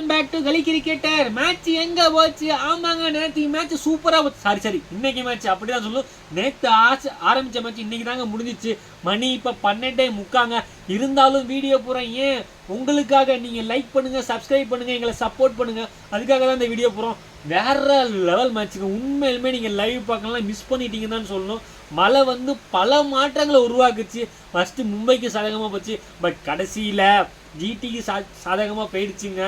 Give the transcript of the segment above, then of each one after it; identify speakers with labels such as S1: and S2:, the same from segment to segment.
S1: Welcome back to கலி cricketer. Match எங்க போச்சு? ஆமாங்க, நேற்று மேட்ச் சூப்பரா போச்சு. சரி இன்னைக்கு மேட்ச் அப்படிதான் சொல்லும். நேற்று ஆரம்பிச்ச மேட்ச் இன்னைக்கு தாங்க முடிஞ்சிச்சு. மணி இப்போ 12:45. இருந்தாலும் வீடியோ போகிறேன். ஏன் உங்களுக்காக. நீங்கள் லைக் பண்ணுங்க, சப்ஸ்கிரைப் பண்ணுங்க, எங்களை சப்போர்ட் பண்ணுங்க. அதுக்காக தான் இந்த வீடியோ போகிறோம். வேற லெவல் மேட்ச்சுங்க. உண்மையிலுமே நீங்கள் லைவ் பார்க்கலாம், மிஸ் பண்ணிட்டீங்கன்னு தான் சொல்லணும். மழை வந்து பல மாற்றங்களை உருவாக்குச்சு. ஃபர்ஸ்ட் மும்பைக்கு சாதகமாக போச்சு, பட் கடைசியில் ஜிடிக்கு சாதகமாக போயிடுச்சுங்க.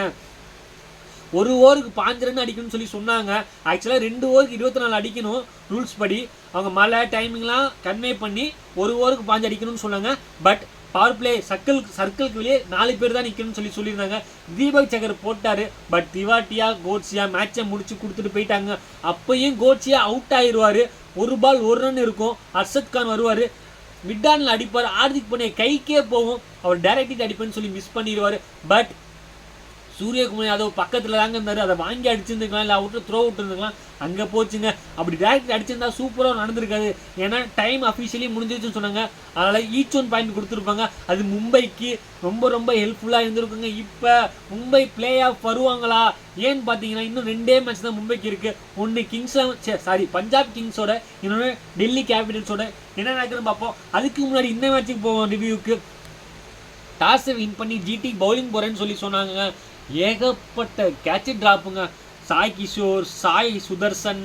S1: ஒரு ஓவருக்கு 5 ரன் அடிக்கணும்னு சொல்லி சொன்னாங்க. ஆக்சுவலாக 2 ஓவருக்கு 24 அடிக்கணும் ரூல்ஸ் படி. அவங்க மழை டைமிங்லாம் கன்வே பண்ணி ஒரு ஓவருக்கு 5 அடிக்கணும்னு சொன்னாங்க. பட் பவர் பிளே சர்க்கிளுக்கு வெளியே 4 பேர் தான் நிற்கணும்னு சொல்லியிருந்தாங்க. தீபக் சகர் போட்டார். பட் திவாட்டியா கோட்ஸியா மேட்சை முடிச்சு கொடுத்துட்டு போயிட்டாங்க. அப்பையும் கோட்ஸியா அவுட் ஆயிடுவார். ஒரு பால் 1 ரன் இருக்கும். அர்ஷத் கான் வருவார், மிட் ஆனில் அடிப்பார். ஹார்திக் பாண்டியா கைக்கே போகும். அவர் டைரக்ட் அடிப்பேன்னு சொல்லி மிஸ் பண்ணிடுவார். பட் சூரியகுமார் யாதவ் பக்கத்தில் தாங்க இருந்தார். அதை வாங்கி அடிச்சிருந்துக்கலாம், இல்லை அவுட்டு த்ரோ அவுட் இருந்துக்கலாம். அங்கே போச்சுங்க. அப்படி டேரக்ட் அடிச்சிருந்தா சூப்பராக நடந்திருக்காது. ஏன்னா டைம் அஃபிஷியலி முடிஞ்சிருச்சுன்னு சொன்னாங்க. அதனால் ஈச் 1 பாயிண்ட் கொடுத்துருப்பாங்க. அது மும்பைக்கு ரொம்ப ரொம்ப ஹெல்ப்ஃபுல்லாக இருந்திருக்குங்க. இப்போ மும்பை பிளே ஆஃப் வருவாங்களா? ஏன்னு பார்த்தீங்கன்னா இன்னும் 2 மேட்ச் தான் மும்பைக்கு இருக்குது. ஒன்று பஞ்சாப் கிங்ஸோட, இன்னொன்று டெல்லி கேபிட்டல்ஸோட. என்ன நடக்குதுன்னு பார்ப்போம். அதுக்கு முன்னாடி இந்த மேட்ச்சுக்கு போவோம் ரிவ்யூக்கு. டாஸை வின் பண்ணி ஜிடி பவுலிங் போகிறேன்னு சொல்லி சொன்னாங்க. ஏகப்பட்ட கேட்ச் ட்ராப்புங்க. சாய் கிஷோர், சாய் சுதர்சன்,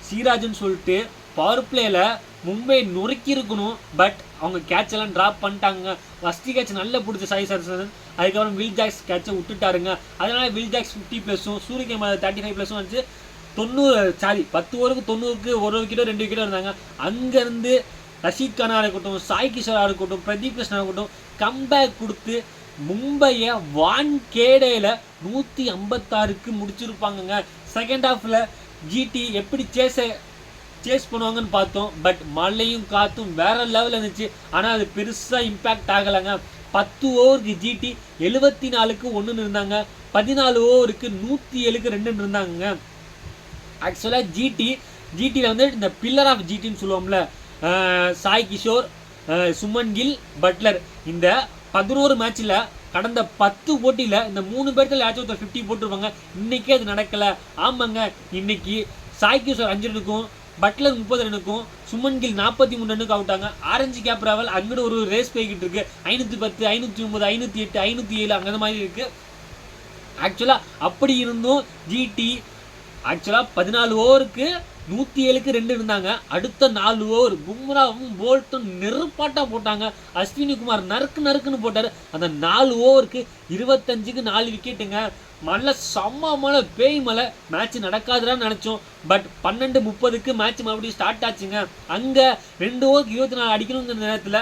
S1: சிராஜ்னு சொல்லிட்டு பவர் பிளேயில் மும்பை நொறுக்கி இருக்கணும். பட் அவங்க கேட்ச் எல்லாம் ட்ராப் பண்ணிட்டாங்க. ஃபஸ்ட்டு கேட்ச் நல்லா பிடிச்ச சாய் சுதர்சன். அதுக்கப்புறம் வில் ஜாக்ஸ் கேட்சை விட்டுட்டாருங்க. அதனால வில் ஜாக்ஸ் 50+, சூரியகுமார் 35+ வந்துச்சு. 10 ஓவருக்கு 90க்கு 1 விக்கெட்டோ 2 விக்கெட்டோ இருந்தாங்க. அங்கேருந்து ரஷீத் கானாக இருக்கட்டும், சாய் கிஷோராக இருக்கட்டும், பிரதீப் கிருஷ்ணாக இருக்கட்டும் கம்பேக் கொடுத்து மும்பையை வான்கேடையில் 156க்கு முடிச்சிருப்பாங்கங்க. செகண்ட் ஹாஃபில் ஜிடி எப்படி சேஸ் பண்ணுவாங்கன்னு பார்த்தோம். பட் மழையும் காற்றும் வேற லெவலில் இருந்துச்சு. ஆனால் அது பெருசாக இம்பேக்ட் ஆகலைங்க. 10 ஓவருக்கு ஜிடி 74க்கு 1 இருந்தாங்க. 14 ஓவருக்கு 107க்கு 2 இருந்தாங்க. ஆக்சுவலாக ஜிடியில் வந்து இந்த பில்லர் ஆஃப் ஜிடின்னு சொல்லுவோம்ல, சாய் கிஷோர், சுமன் கில், பட்லர். இந்த 11 மேட்ச்சில் கடந்த 10 போட்டியில் இந்த 3 பேர்த்தில் ஏதாச்சும் ஒருத்தர் 50 போட்டிருப்பாங்க. இன்றைக்கே அது நடக்கலை. ஆமாங்க, இன்னைக்கு சாய் கிஷோர் 5 ரனுக்கும், பட்லர் 30 ரனுக்கும், சுமன் கில் 43 ரனுக்கு அவுட்டாங்க. ஆரஞ்சு கேப் ராவல் அங்கிட்ட ஒரு ரேஸ் போய்கிட்டு இருக்கு. 510, 509, 508, 507 அந்த மாதிரி இருக்கு. ஆக்சுவலாக அப்படி இருந்தும் ஜிடி ஆக்சுவலாக 14 ஓவருக்கு 107க்கு 2 இருந்தாங்க. அடுத்த 4 ஓவர் பும்ராவும் போல்ட்டும் நெருப்பாட்டாக போட்டாங்க. அஸ்வினி குமார் நறுக்குன்னு போட்டார். அந்த 4 ஓவருக்கு 25க்கு 4 விக்கெட்டுங்க. மழை செம்ம மழை, பேய் மழை. மேட்ச் நடக்காதுன்னு நினச்சோம். பட் 12:30க்கு மேட்ச் மறுபடியும் ஸ்டார்ட் ஆச்சுங்க. அங்கே 2 ஓவருக்கு 24 அடிக்கணுங்கிற நேரத்தில்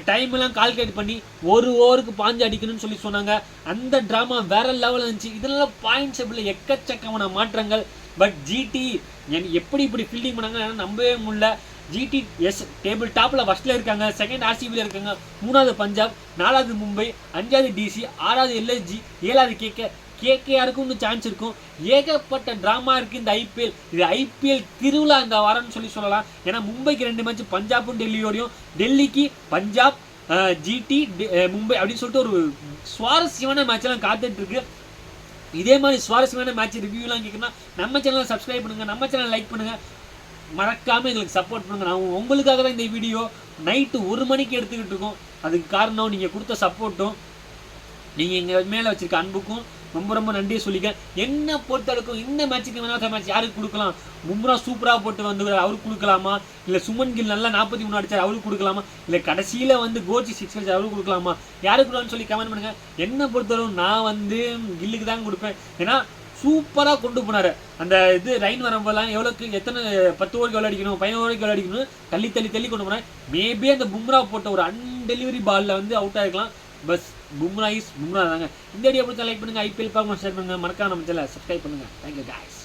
S1: டைம் எல்லாம் கால்குலேட் பண்ணி 1 ஓவருக்கு 5 அடிக்கணும்னு சொல்லி சொன்னாங்க. அந்த ட்ராமா வேற லெவலில் இருந்துச்சு. இதெல்லாம் பாயிண்ட்ஸ் எப்படி எக்கச்சக்கமான மாற்றங்கள். பட் ஜிடி எப்படி இப்படி ஃபீல்டிங் பண்ணாங்க நம்பவே முடியல. ஜிடி டேபிள் டாப்பில் ஃபஸ்ட்டில் இருக்காங்க. செகண்ட் ஆர்சிபியில் இருக்காங்க. 3வது பஞ்சாப், 4வது மும்பை, 5வது டிசி, 6வது எல்எஸ்ஜி, 7வது கேகேஆருக்கும் இன்னும் சான்ஸ் இருக்கும். ஏகப்பட்ட ட்ராமா இருக்குது இந்த ஐபிஎல். இது ஐபிஎல் திருவிழா இந்த வாரம்னு சொல்லலாம். ஏன்னா மும்பைக்கு 2 மேட்ச் பஞ்சாப்பும் டெல்லியோடையும், டெல்லிக்கு பஞ்சாப், ஜிடி, மும்பை அப்படின்னு சொல்லிட்டு ஒரு சுவாரஸ்யமான மேட்ச்லாம் காத்துட்டு இருக்கு. இதே மாதிரி சுவாரஸ்யமான மேட்ச் ரிவ்யூலாம் கேட்கணும்னா நம்ம சேனலை சப்ஸ்கிரைப் பண்ணுங்கள், நம்ம சேனலை லைக் பண்ணுங்கள், மறக்காமல் எங்களுக்கு சப்போர்ட் பண்ணுங்கள். நான் உங்களுக்காக தான் இந்த வீடியோ நைட்டு 1 மணிக்கு எடுத்துக்கிட்டு இருக்கோம். அதுக்கு காரணம் நீங்கள் கொடுத்த சப்போர்ட்டும் நீங்கள் எங்கள் மேலே வச்சுருக்க அன்புக்கும் ரொம்ப ரொம்ப நன்றியை சொல்லிக்க. என்ன பொறுத்தளவுக்கும் இந்த மேட்ச்சுக்கு வேணாத மேட்ச் யாருக்கு கொடுக்கலாம்? பும்ரா சூப்பராக போட்டு வந்து அவருக்கு கொடுக்கலாமா? இல்லை சுமன் கில் நல்லா 43 அடிச்சார் அவருக்கு கொடுக்கலாமா? இல்லை கடைசியில் வந்து கோச்சி 6 அடிச்சார் அவருக்கு கொடுக்கலாமா? யாருக்கு கொடுக்கலாம்னு சொல்லி கமெண்ட் பண்ணுங்கள். என்ன பொறுத்தளவு நான் வந்து கில்லுக்கு தான் கொடுப்பேன். ஏன்னா சூப்பராக கொண்டு போனார். அந்த இது ரைன் வரும்போதெல்லாம் எத்தனை 10 ஓவருக்கு எவ்வளோ அடிக்கணும், 15 ஓவருக்கு எவ்வளோ அடிக்கணும் தள்ளி கொண்டு போனார். மேபி அந்த பும்ரா போட்ட ஒரு அன்டெலிவரி பாலில் வந்து அவுட் ஆகிருக்கலாம். பஸ் பும்ரா தாங்க. இந்த வீடியோ பிடிச்சா லைக் பண்ணுங்கள், ஐபிஎல் பார்க்க ஷேர் பண்ணுங்கள், மறக்காம நம்ம சேனலை சப்ஸ்கிரைப் பண்ணுங்கள். Thank you guys.